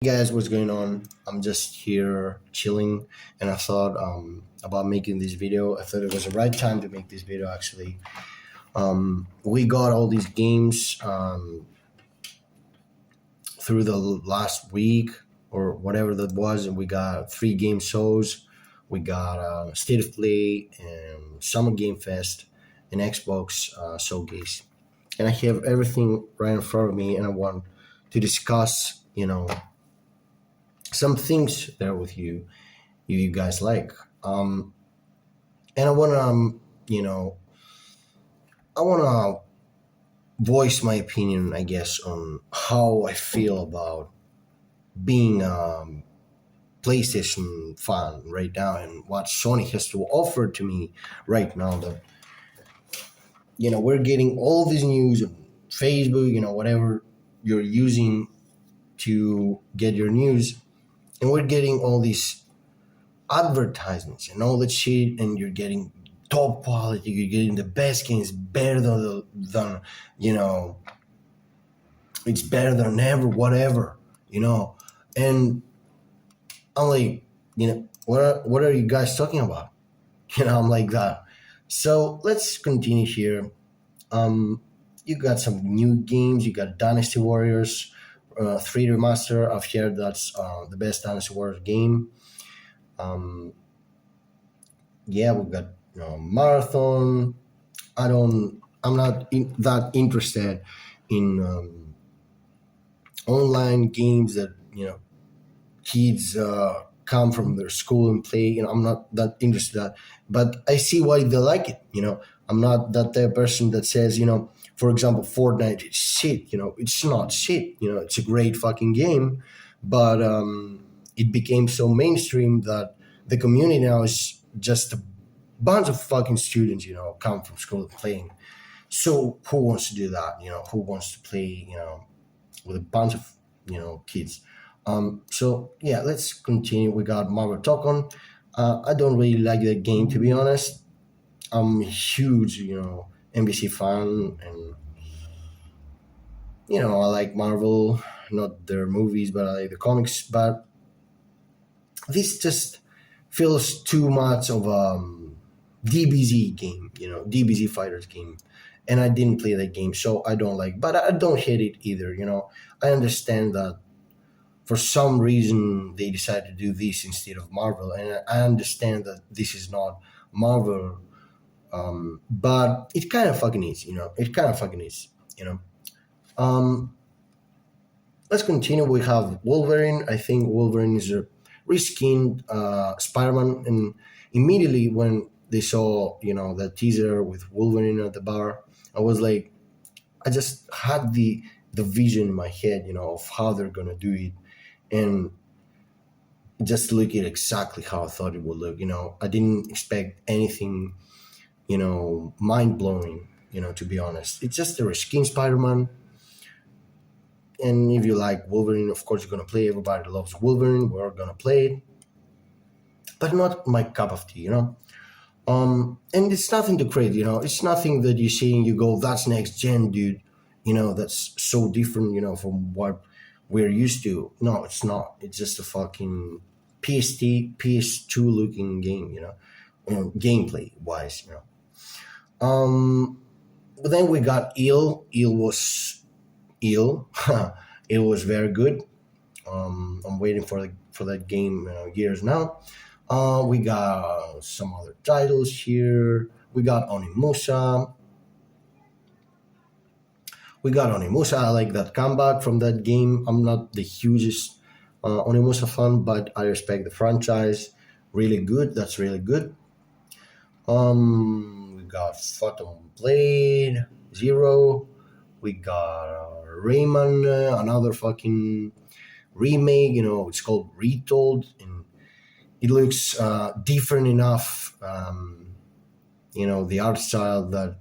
Hey guys, what's going on? I'm just here chilling, and I thought about making this video. I thought it was the right time to make this video. Actually, we got all these games through the last week or whatever that was, and we got three game shows. We got State of Play and Summer Game Fest and Xbox Showcase, and I have everything right in front of me, and I want to discuss, some things there with you you guys like. And I want to, I want to voice my opinion, I guess, on how I feel about being a PlayStation fan right now and what Sony has to offer to me right now. That we're getting all this news on Facebook, whatever you're using to get your news, and we're getting all these advertisements and all that shit, and you're getting top quality, you're getting the best games, better than it's better than ever, whatever, and I'm like, what are you guys talking about? I'm like that. So let's continue here. You got some new games. You got Dynasty Warriors 3 remaster. I've heard that's the best Dynasty Warriors game. Yeah, we got Marathon. I'm not that interested in online games that kids come from their school and play. I'm not that interested in that, but I see why they like it. I'm not that type of person that says, for example, Fortnite is shit. It's not shit. It's a great fucking game, but it became so mainstream that the community now is just a bunch of fucking students, come from school playing. So who wants to do that? Who wants to play, with a bunch of, kids? So yeah, let's continue. We got Marvel Talk on. I don't really like that game, to be honest. I'm a huge, NBC fan, and I like Marvel, not their movies, but I like the comics. But this just feels too much of a DBZ game, DBZ Fighters game. And I didn't play that game, so I don't like, but I don't hate it either, I understand that for some reason they decided to do this instead of Marvel. And I understand that this is not Marvel, but it kind of fucking is, it kind of fucking is, Um, let's continue. We have Wolverine. I think Wolverine is a reskinned Spider-Man, and immediately when they saw, the teaser with Wolverine at the bar, I was like, I just had the vision in my head, of how they're gonna do it, and just look at exactly how I thought it would look. I didn't expect anything, mind blowing. To be honest, it's just a reskin Spider-Man. And if you like Wolverine, of course you're gonna play. Everybody loves Wolverine. We're gonna play it, but not my cup of tea. And it's nothing to create. It's nothing that you see and you go, "That's next gen, dude." That's so different. From what we're used to. No, it's not. It's just a fucking PS2 looking game. Gameplay wise. But then we got Eel. Eel was Eel. It was very good. I'm waiting for that game years now. We got some other titles here. We got Onimusa. I like that comeback from that game. I'm not the hugest Onimusa fan, but I respect the franchise. Really good. That's really good. We got Phantom Blade Zero. We got Rayman, another fucking remake. It's called Retold, and it looks different enough. The art style that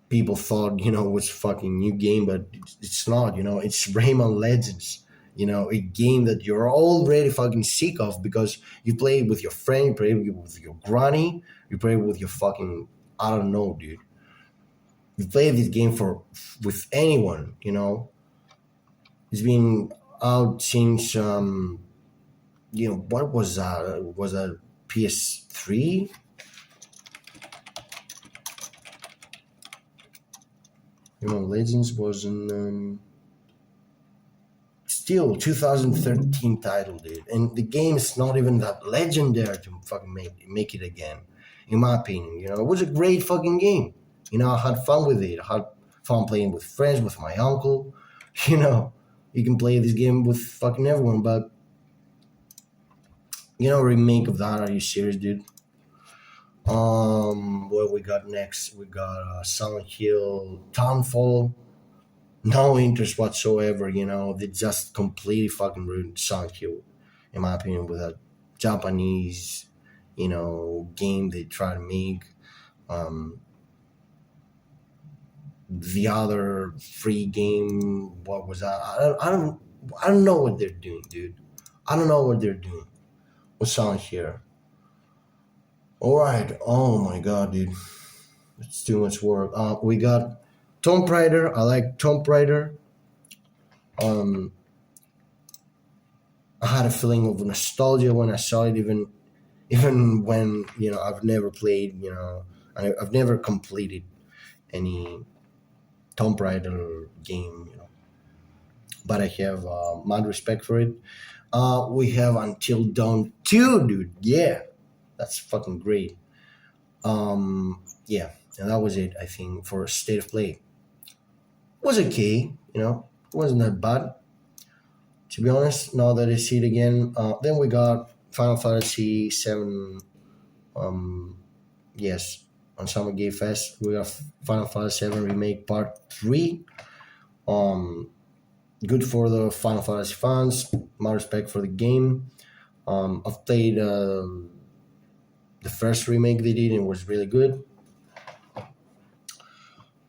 people thought was fucking new game, but it's not. It's Rayman Legends. A game that you're already fucking sick of because you play it with your friend, you play it with your granny, you play it with your fucking, I don't know, dude. You play this game with anyone. It's been out since what was that? Was that PS3? Legends was in still 2013 title, dude, and the game is not even that legendary to fucking make it again. In my opinion, it was a great fucking game. I had fun with it. I had fun playing with friends, with my uncle. You know, you can play this game with fucking everyone, but remake of that? Are you serious, dude? What we got next? We got Silent Hill Townfall. No interest whatsoever. They just completely fucking ruined Silent Hill, in my opinion, with a Japanese, game they try to make. Um, the other free game, what was that? I don't know what they're doing, dude. I don't know what they're doing with Silent Hill. All right. Oh my god, dude, it's too much work. We got Tomb Raider. I like Tomb Raider. Um, I had a feeling of nostalgia when I saw it, even when I've never played. I've never completed any Tomb Raider game. But I have mad respect for it. We have Until Dawn 2, dude. Yeah, that's fucking great. Yeah, and that was it. I think for State of Play, it was okay. It wasn't that bad, to be honest. Now that I see it again, then we got Final Fantasy 7. Yes, on Summer Game Fest, we got Final Fantasy 7 Remake Part 3. Good for the Final Fantasy fans. My respect for the game. I've played the first remake they did, and it was really good.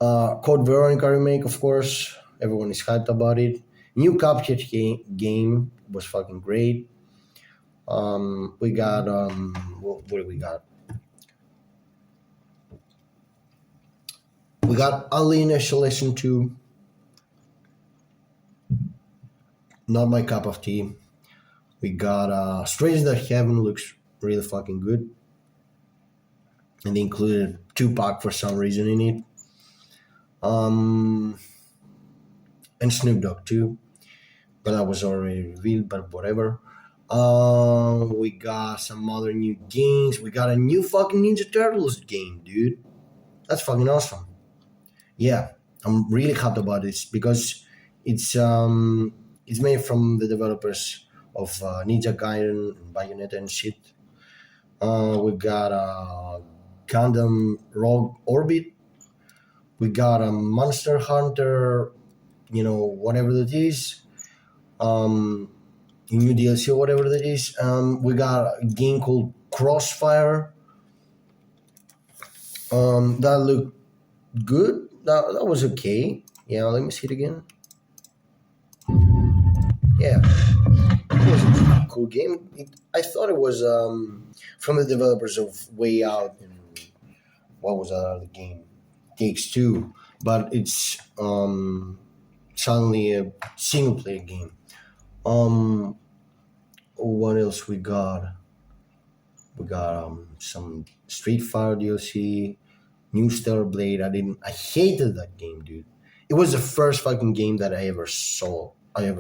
Code Veronica remake, of course. Everyone is hyped about it. New Cuphead game was fucking great. We got what do we got? We got Alien Isolation 2. Not my cup of tea. We got Strange That Heaven, looks really fucking good. And they included Tupac for some reason in it. And Snoop Dogg too. But that was already revealed, but whatever. We got some other new games. We got a new fucking Ninja Turtles game, dude. That's fucking awesome. Yeah, I'm really happy about this because it's made from the developers of Ninja Gaiden and Bayonetta and shit. We got Gundam Rogue Orbit. We got a Monster Hunter, whatever that is. New DLC or whatever that is. We got a game called Crossfire. That looked good. That was okay. Yeah, let me see it again. Yeah, it was a cool game. I thought it was from the developers of Way Out and what was that other game? Takes Two, but it's suddenly a single player game. What else we got? We got some Street Fighter DLC, New Stellar Blade. I hated that game, dude. It was the first fucking game that I ever sold. The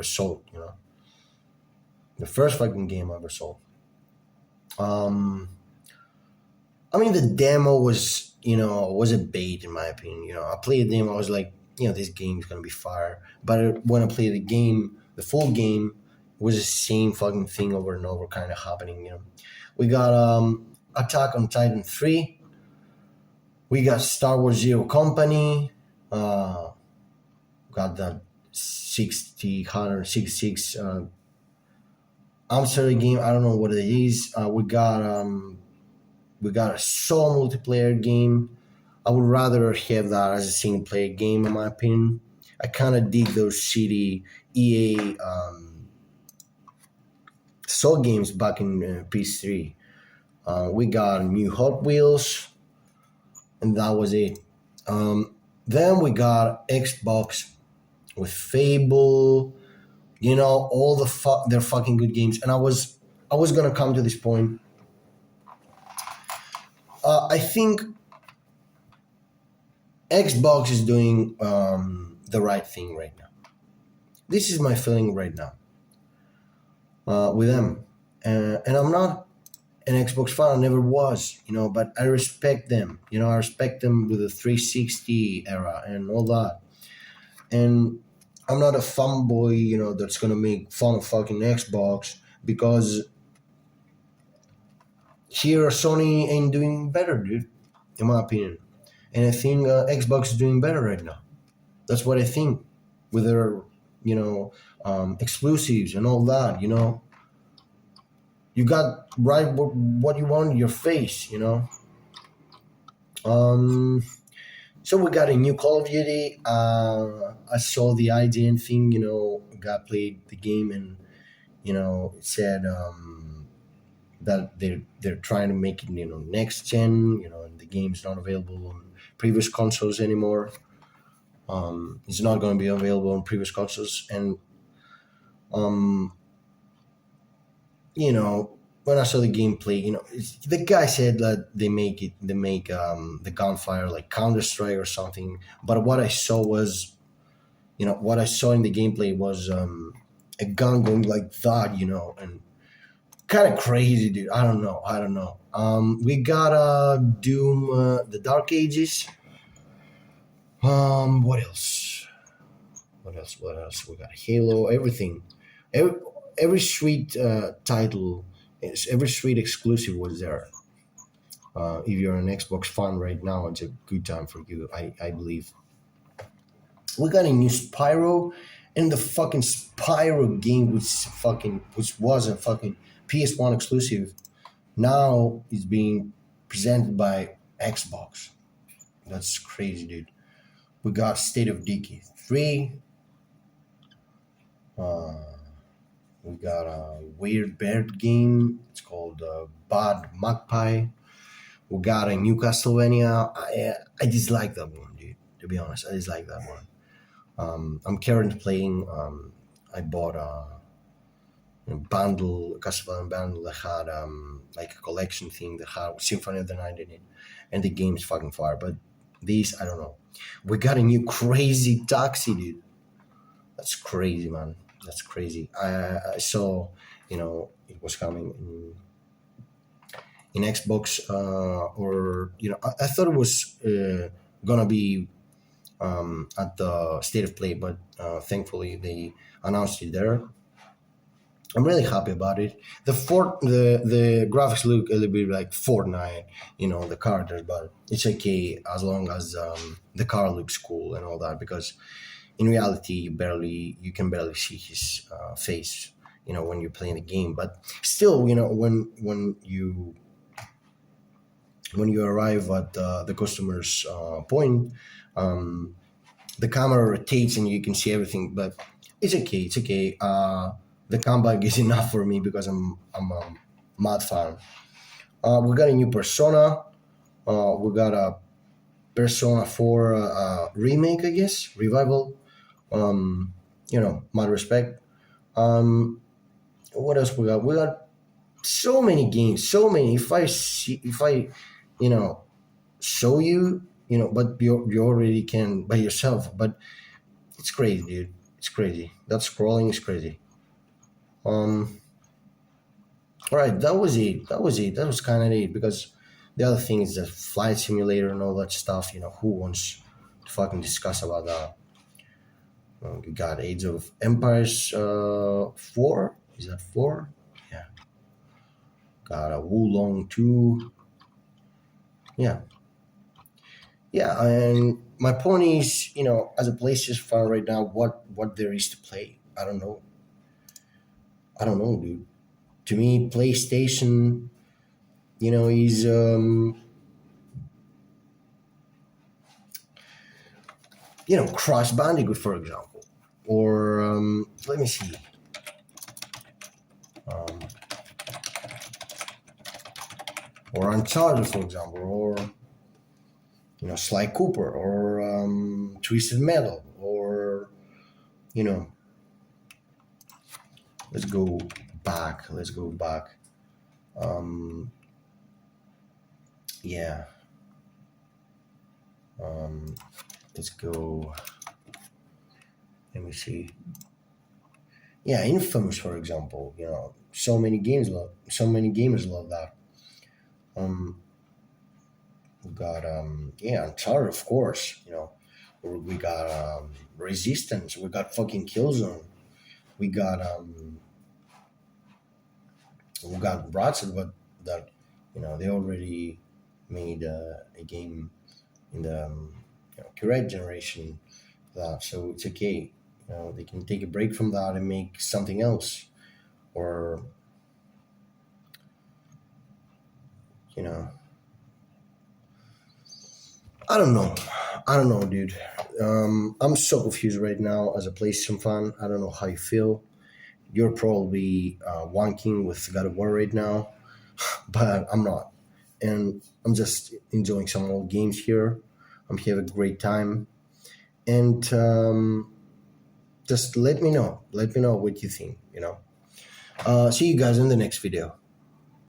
first fucking game I ever sold. I mean, the demo was a bait in my opinion. I played the demo. I was like, this game is gonna be fire. But when I played the game, the full game, it was the same fucking thing over and over, kind of happening. We got Attack on Titan 3. We got Star Wars Zero Company. Got that 166 Amsterdam game. I don't know what it is. We got a solo multiplayer game. I would rather have that as a single player game, in my opinion. I kind of dig those shitty EA solo games back in PS3. We got new Hot Wheels, and that was it. Then we got Xbox with Fable, all they're fucking good games. And I was gonna come to this point. I think Xbox is doing the right thing right now. This is my feeling right now with them, and I'm not an Xbox fan. I never was, but I respect them. I respect them with the 360 era and all that. And I'm not a fanboy, that's gonna make fun of fucking Xbox because here Sony ain't doing better, dude, in my opinion. And I think Xbox is doing better right now. That's what I think with their, you know, exclusives and all that. You got right what you want in your face. Um, so we got a new Call of Duty. I saw the IGN thing. Got played the game and it said that they're trying to make it next gen. And the game's not available on previous consoles anymore. It's not going to be available on previous consoles, and um, when I saw the gameplay, the guy said that they make the gunfire like Counter Strike or something. But what I saw was, what I saw in the gameplay was a gun going like that, and kind of crazy, dude. I don't know. We got Doom, the Dark Ages. What else? What else? We got Halo. Everything. Every, every sweet title, every sweet exclusive was there. If you're an Xbox fan right now, it's a good time for you. I believe. We got a new Spyro, and the fucking Spyro game, which was a fucking PS1 exclusive, now is being presented by Xbox. That's crazy, dude. We got State of Decay 3. Uh, we got a Weird Bird game. It's called Bad Magpie. We got a new Castlevania. I dislike that one, dude. To be honest, I dislike that one. I'm currently playing. I bought a bundle, a Castlevania bundle that had like a collection thing that had Symphony of the Night in it, and the game's fucking fire. But these, I don't know. We got a new Crazy Taxi, dude. That's crazy, man. That's crazy. I saw, it was coming in Xbox, or I thought it was gonna be at the State of Play, but thankfully they announced it there. I'm really happy about it. The graphics look a little bit like Fortnite, the characters, but it's okay as long as the car looks cool and all that. Because in reality, you can barely see his face, when you're playing the game. But still, when you arrive at the customer's point, um, the camera rotates and you can see everything. But it's okay. It's okay. The comeback is enough for me because I'm a mad fan. We got a new Persona. We got a Persona 4 remake, I guess, revival. Mad respect. Um, what else we got? We got so many games, so many. If I you know show you, but you already can by yourself. But it's crazy, dude. It's crazy. That scrolling is crazy. Um, all right, that was it. That was kind of it because the other thing is the flight simulator and all that stuff. Who wants to fucking discuss about that? We got Age of Empires 4. Is that 4? Yeah. Got a Wulong 2. Yeah. Yeah, and my point is, as a PlayStation fan right now, what there is to play, I don't know. I don't know, dude. To me, PlayStation, is Crash Bandicoot, for example, or let me see, um, or Uncharted, for example, or Sly Cooper, or Twisted Metal, or you know let's go back. Let's go back. Um, yeah. Um, let's go. Let me see. Yeah, Infamous, for example. So many gamers love that. Um, we got Uncharted, of course. We got Resistance. We got fucking Killzone. We got Ratchet, but that they already made a game in the correct generation. That so it's okay. They can take a break from that and make something else, or you know, I don't know. I don't know, dude. I'm so confused right now as a PlayStation fan. I don't know how you feel. You're probably wanking with God of War right now, but I'm not. And I'm just enjoying some old games here. I'm having a great time. And just let me know. Let me know what you think. See you guys in the next video.